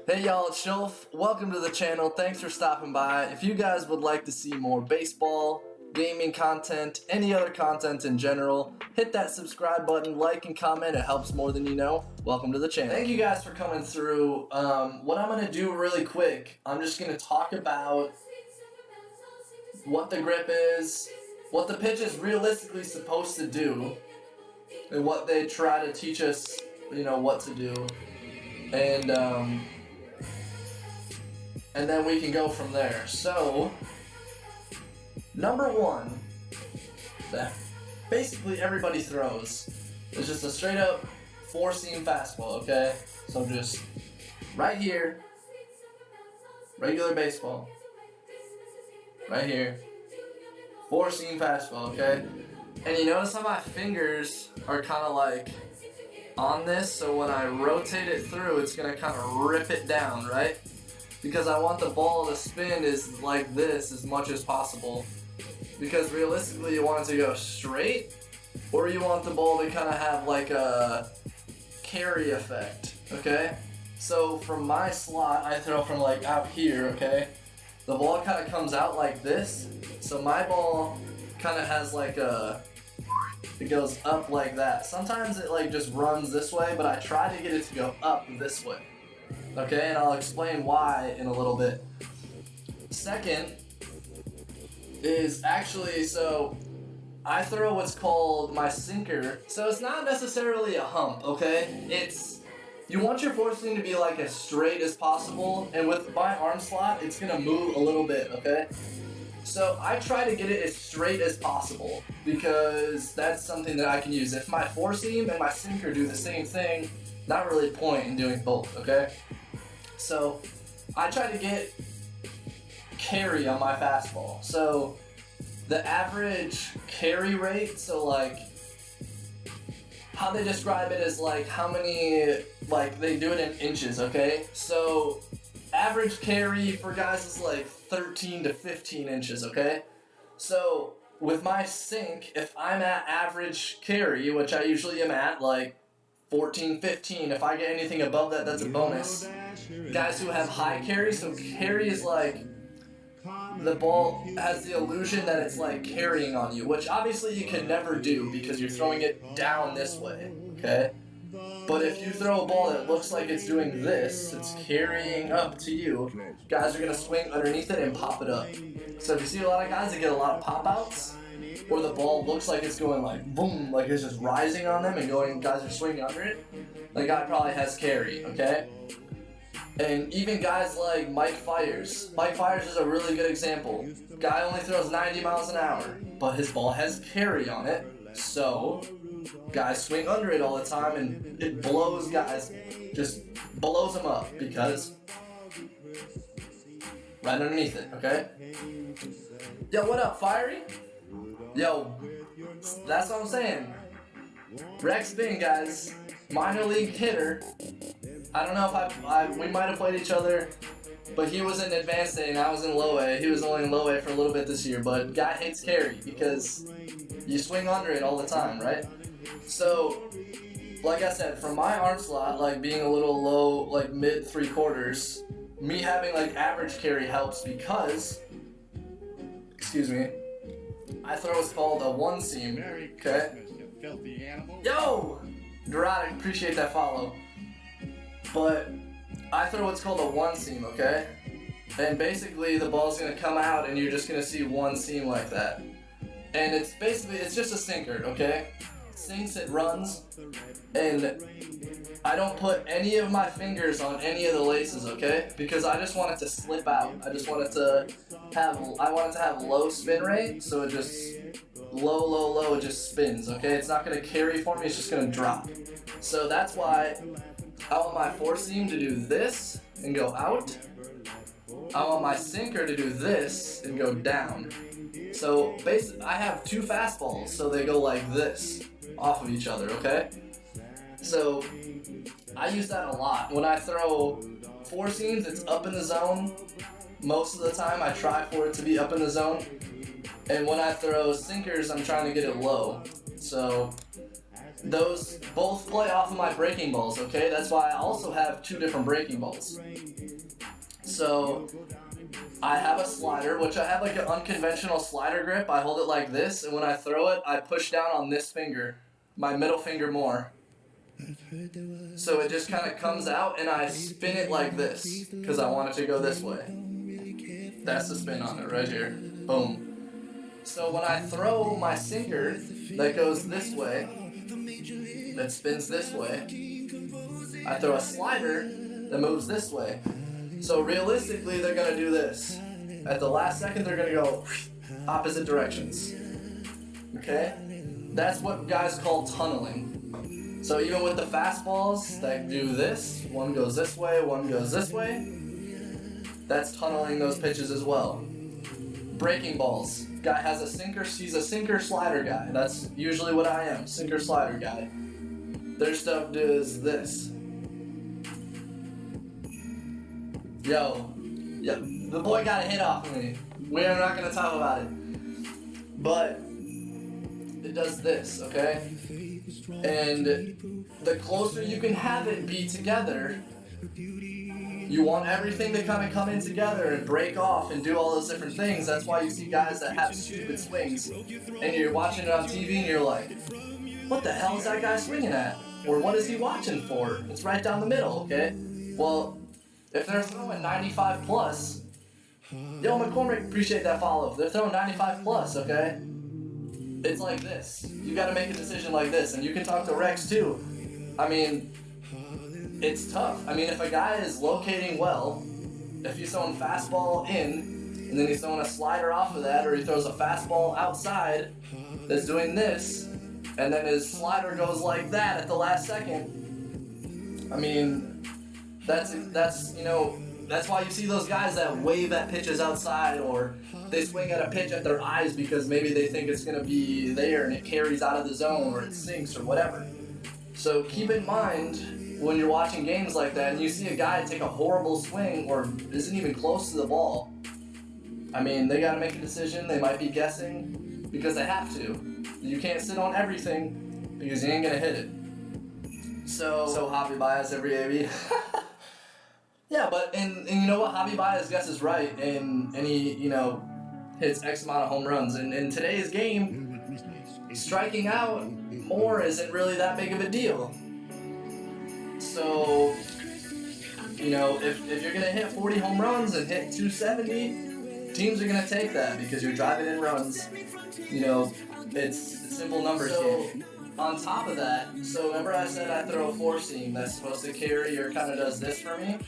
Hey y'all, it's Schulfer. Welcome to the channel. Thanks for stopping by. If you guys would like to see more baseball, gaming content, any other content in general, hit that subscribe button, like and comment. It helps more than you know. Welcome to the channel. Thank you guys for coming through. What I'm going to do really quick, I'm just going to talk about what the grip is, what the pitch is realistically supposed to do, and what they try to teach us, what to do. And then we can go from there. So, number one, that basically everybody throws is just a straight up four-seam fastball, okay? So just right here, regular baseball, right here, four-seam fastball, okay? And you notice how my fingers are kind of like on this, so when I rotate it through, it's gonna kind of rip it down, right? Because I want the ball to spin is like this as much as possible. Because realistically you want it to go straight, or you want the ball to kind of have like a carry effect, okay? So from my slot, I throw from like out here, okay? The ball kind of comes out like this, so my ball kind of has like it goes up like that. Sometimes it like just runs this way, but I try to get it to go up this way. Okay, and I'll explain why in a little bit. Second is actually, so I throw what's called my sinker. So it's not necessarily a hump, okay? You want your four seam to be like as straight as possible, and with my arm slot, it's gonna move a little bit, okay? So I try to get it as straight as possible because that's something that I can use. If my four seam and my sinker do the same thing, not really a point in doing both, okay? So I try to get carry on my fastball. So the average carry rate, so like how they describe it is like how many, like they do it in inches, okay? So average carry for guys is like 13 to 15 inches, okay? So with my sink, if I'm at average carry, which I usually am at like 14, 15, if I get anything above that, that's a bonus. Guys who have high carry, so carry is like the ball has the illusion that it's like carrying on you, which obviously you can never do because you're throwing it down this way, okay? But if you throw a ball that looks like it's doing this, it's carrying up to you, guys are going to swing underneath it and pop it up. So if you see a lot of guys that get a lot of pop-outs, or the ball looks like it's going like boom, like it's just rising on them and going, guys are swinging under it, the guy probably has carry, okay? And even guys like Mike Fiers. Mike Fiers is a really good example. Guy only throws 90 miles an hour, but his ball has carry on it, so guys swing under it all the time and it blows guys, just blows them up because right underneath it, okay? Yo, what up, Fiery? Yo, that's what I'm saying. Rex Bing, guys, minor league hitter. I don't know if we might have played each other, but he was in advanced A and I was in low A. He was only in low A for a little bit this year, but guy hates carry because you swing under it all the time, right? So, like I said, from my arm slot, like being a little low, like mid 3/4, me having like average carry helps because, excuse me, I throw what's called a one seam, okay? Yo! Dorada, appreciate that follow. But I throw what's called a one seam, okay? And basically the ball's gonna come out and you're just gonna see one seam like that. And it's just a sinker, okay? It sinks, it runs, and I don't put any of my fingers on any of the laces, okay? Because I just want it to slip out. I want it to have low spin rate, so it just low, it just spins, okay? It's not gonna carry for me, it's just gonna drop. So that's why I want my four seam to do this and go out. I want my sinker to do this and go down. So basically, I have two fastballs, so they go like this off of each other, okay? So I use that a lot. When I throw four seams, it's up in the zone. Most of the time, I try for it to be up in the zone. And when I throw sinkers, I'm trying to get it low. So those both play off of my breaking balls, okay? That's why I also have 2 different breaking balls. So I have a slider, which I have like an unconventional slider grip. I hold it like this, and when I throw it, I push down on this finger, my middle finger more. So it just kind of comes out, and I spin it like this, because I want it to go this way. That's the spin on it right here. Boom. So when I throw my sinker that goes this way, that spins this way, I throw a slider that moves this way. So realistically, they're going to do this. At the last second, they're going to go opposite directions. Okay? That's what guys call tunneling. So even with the fastballs that do this, one goes this way, one goes this way, that's tunneling those pitches as well. Breaking balls. Guy has a sinker, he's a sinker slider guy. That's usually what I am, sinker slider guy. Their stuff does this. Yo, the boy got a hit off of me. We're not gonna talk about it. But it does this, okay? And the closer you can have it be together, you want everything to kind of come in together and break off and do all those different things. That's why you see guys that have stupid swings, and you're watching it on TV and you're like, what the hell is that guy swinging at? Or what is he watching for? It's right down the middle, okay? Well, if they're throwing 95 plus, yo, McCormick, appreciate that follow. If they're throwing 95 plus, okay? It's like this. You gotta make a decision like this, and you can talk to Rex too. I mean, it's tough. I mean, if a guy is locating well, if he's throwing fastball in, and then he's throwing a slider off of that, or he throws a fastball outside that's doing this, and then his slider goes like that at the last second, I mean, that's why you see those guys that wave at pitches outside, or they swing at a pitch at their eyes because maybe they think it's going to be there and it carries out of the zone, or it sinks, or whatever. So keep in mind when you're watching games like that and you see a guy take a horrible swing or isn't even close to the ball, I mean, they got to make a decision. They might be guessing because they have to. You can't sit on everything because you ain't going to hit it. So Javi Baez every AB. Yeah, but and you know what? Javi Baez guesses right, and he, hits X amount of home runs. And in today's game, striking out more isn't really that big of a deal. So, if you're going to hit 40 home runs and hit 270, teams are going to take that because you're driving in runs. It's simple numbers game. On top of that, so remember I said I throw a 4-seam that's supposed to carry or kind of does this for me?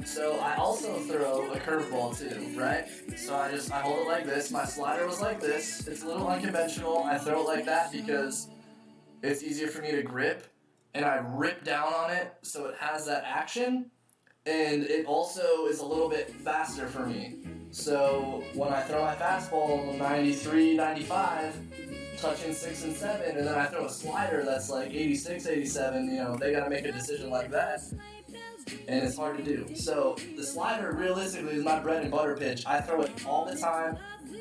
So I also throw a curveball too, right? So I hold it like this. My slider was like this. It's a little unconventional. I throw it like that because it's easier for me to grip, and I rip down on it so it has that action, and it also is a little bit faster for me. So when I throw my fastball 93, 95, touching 6 and 7, and then I throw a slider that's like 86, 87, they gotta make a decision like that. And it's hard to do. So the slider realistically is my bread and butter pitch. I throw it all the time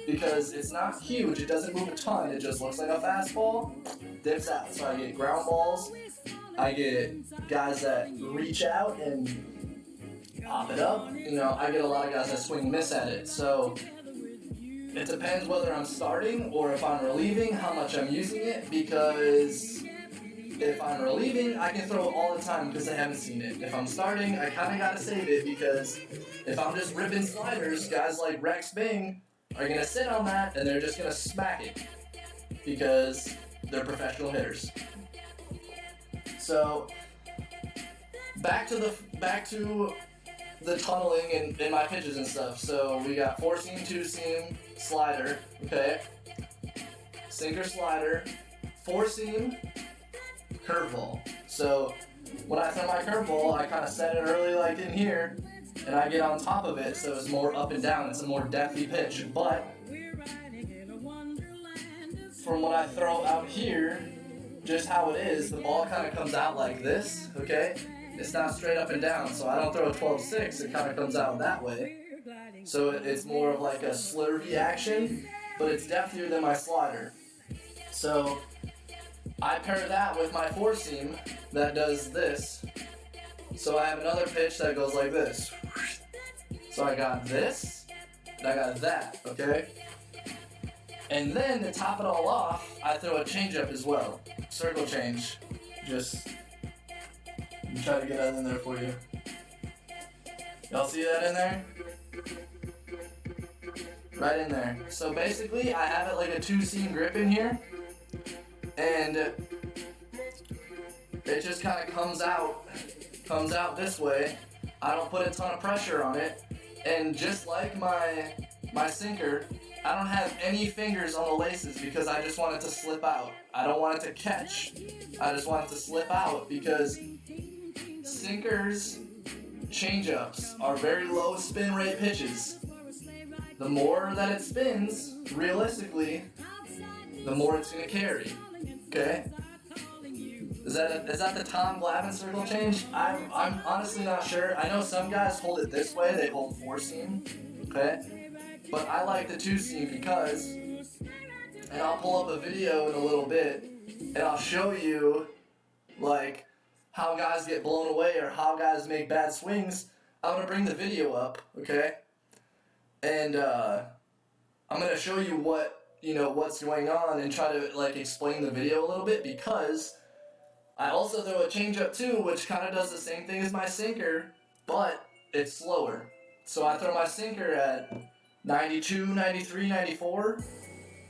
because it's not huge. It doesn't move a ton. It just looks like a fastball, dips out. So I get ground balls. I get guys that reach out and pop it up. I get a lot of guys that swing and miss at it. So it depends whether I'm starting or if I'm relieving, how much I'm using it, because if I'm relieving, I can throw it all the time because I haven't seen it. If I'm starting, I kind of got to save it because if I'm just ripping sliders, guys like Rex Bing are going to sit on that and they're just going to smack it because they're professional hitters. So back to the tunneling and my pitches and stuff. So we got 4-seam, 2-seam, slider, okay? Sinker, slider, 4-seam, curveball. So when I throw my curveball, I kind of set it early like in here, and I get on top of it so it's more up and down. It's a more depthy pitch. But from what I throw out here, just how it is, the ball kind of comes out like this, okay? It's not straight up and down, so I don't throw a 12-6, it kind of comes out that way. So it's more of like a slurvy action, but it's depthier than my slider. So I pair that with my four seam that does this. So I have another pitch that goes like this. So I got this, and I got that, okay? And then to top it all off, I throw a changeup as well. Circle change. Just try to get that in there for you. Y'all see that in there? Right in there. So basically, I have it like a two-seam grip in here, and it just kind of comes out this way. I don't put a ton of pressure on it, and just like my sinker, I don't have any fingers on the laces because I just want it to slip out. I don't want it to catch. I just want it to slip out because sinkers, changeups are very low spin rate pitches. The more that it spins, realistically, the more it's gonna carry. Okay? Is that the Tom Glavine circle change? I'm honestly not sure. I know some guys hold it this way, they hold four seam. Okay? But I like the two seam because, and I'll pull up a video in a little bit, and I'll show you like how guys get blown away or how guys make bad swings. I'm gonna bring the video up, okay? And I'm gonna show you what's going on and try to like explain the video a little bit because I also throw a changeup too, which kind of does the same thing as my sinker, but it's slower. So I throw my sinker at 92, 93, 94,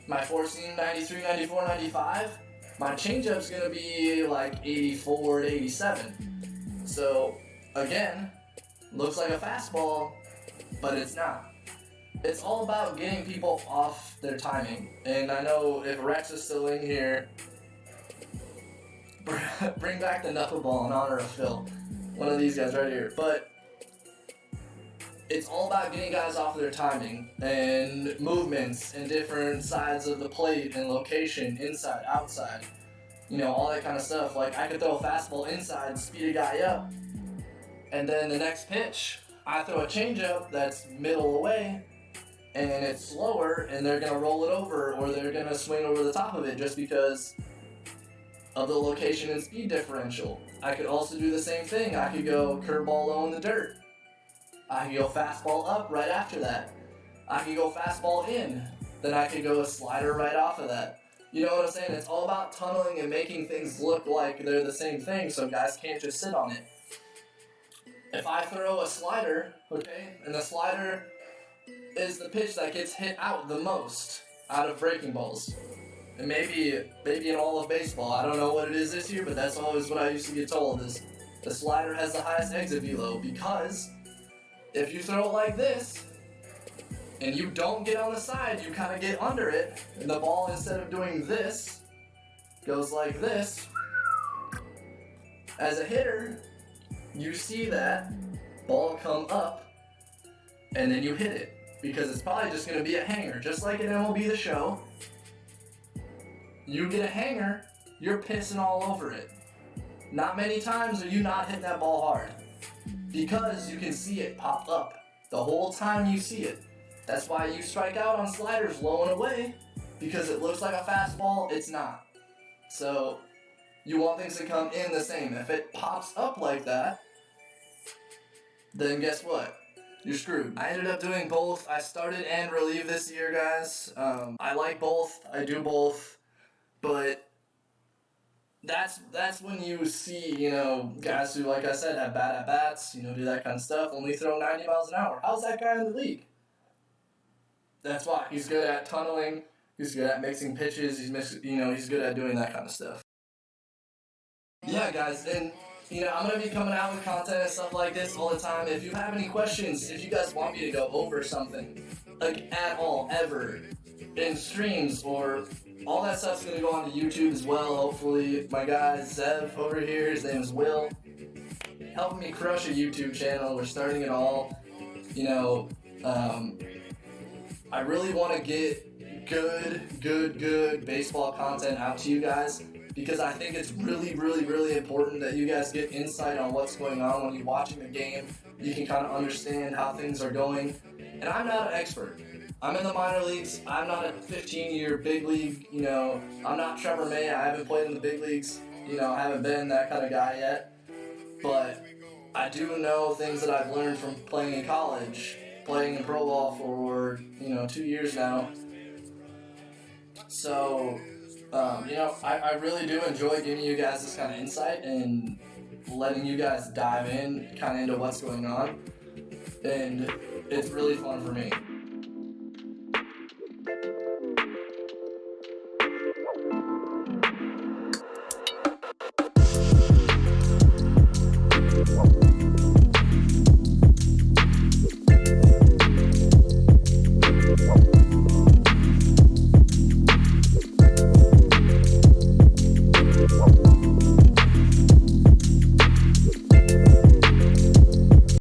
my four seam 93, 94, 95. My changeup's gonna be like 84 to 87. So again, looks like a fastball, but it's not. It's all about getting people off their timing. And I know if Rex is still in here, bring back the knuckleball in honor of Phil. One of these guys right here. But it's all about getting guys off their timing and movements and different sides of the plate and location, inside, outside, all that kind of stuff. Like I could throw a fastball inside, speed a guy up, and then the next pitch, I throw a changeup that's middle away, and it's slower, and they're gonna roll it over or they're gonna swing over the top of it just because of the location and speed differential. I could also do the same thing. I could go curveball low in the dirt. I could go fastball up right after that. I could go fastball in. Then I could go a slider right off of that. You know what I'm saying? It's all about tunneling and making things look like they're the same thing so guys can't just sit on it. If I throw a slider, okay, and the slider is the pitch that gets hit out the most out of breaking balls. And maybe in all of baseball. I don't know what it is this year, but that's always what I used to get told is the slider has the highest exit velo because if you throw it like this, and you don't get on the side, you kind of get under it, and the ball, instead of doing this, goes like this. As a hitter, you see that ball come up, and then you hit it, because it's probably just going to be a hanger, just like in MLB The Show. You get a hanger, you're pissing all over it. Not many times are you not hitting that ball hard. Because you can see it pop up the whole time you see it. That's why you strike out on sliders low and away, because it looks like a fastball, it's not. So you want things to come in the same. If it pops up like that, then guess what? You're screwed. I ended up doing both. I started and relieved this year, guys. I like both. I do both. But that's when you see, guys who, like I said, have bad at-bats, do that kind of stuff, only throw 90 miles an hour. How's that guy in the league? That's why. He's good at tunneling. He's good at mixing pitches. He's good at doing that kind of stuff. Yeah, guys, and, I'm going to be coming out with content and stuff like this all the time. If you have any questions, if you guys want me to go over something, like, at all, ever, in streams or all that stuff's going to go onto YouTube as well, hopefully. My guy, Zev, over here, his name is Will, helping me crush a YouTube channel. We're starting it all. I really want to get good baseball content out to you guys because I think it's really, really, really important that you guys get insight on what's going on when you're watching the game. You can kind of understand how things are going. And I'm not an expert. I'm in the minor leagues. I'm not a 15-year big league, I'm not Trevor May. I haven't played in the big leagues. I haven't been that kind of guy yet. But I do know things that I've learned from playing in college, playing in pro ball for, 2 years now. So, I really do enjoy giving you guys this kind of insight and letting you guys dive in kind of into what's going on. And it's really fun for me.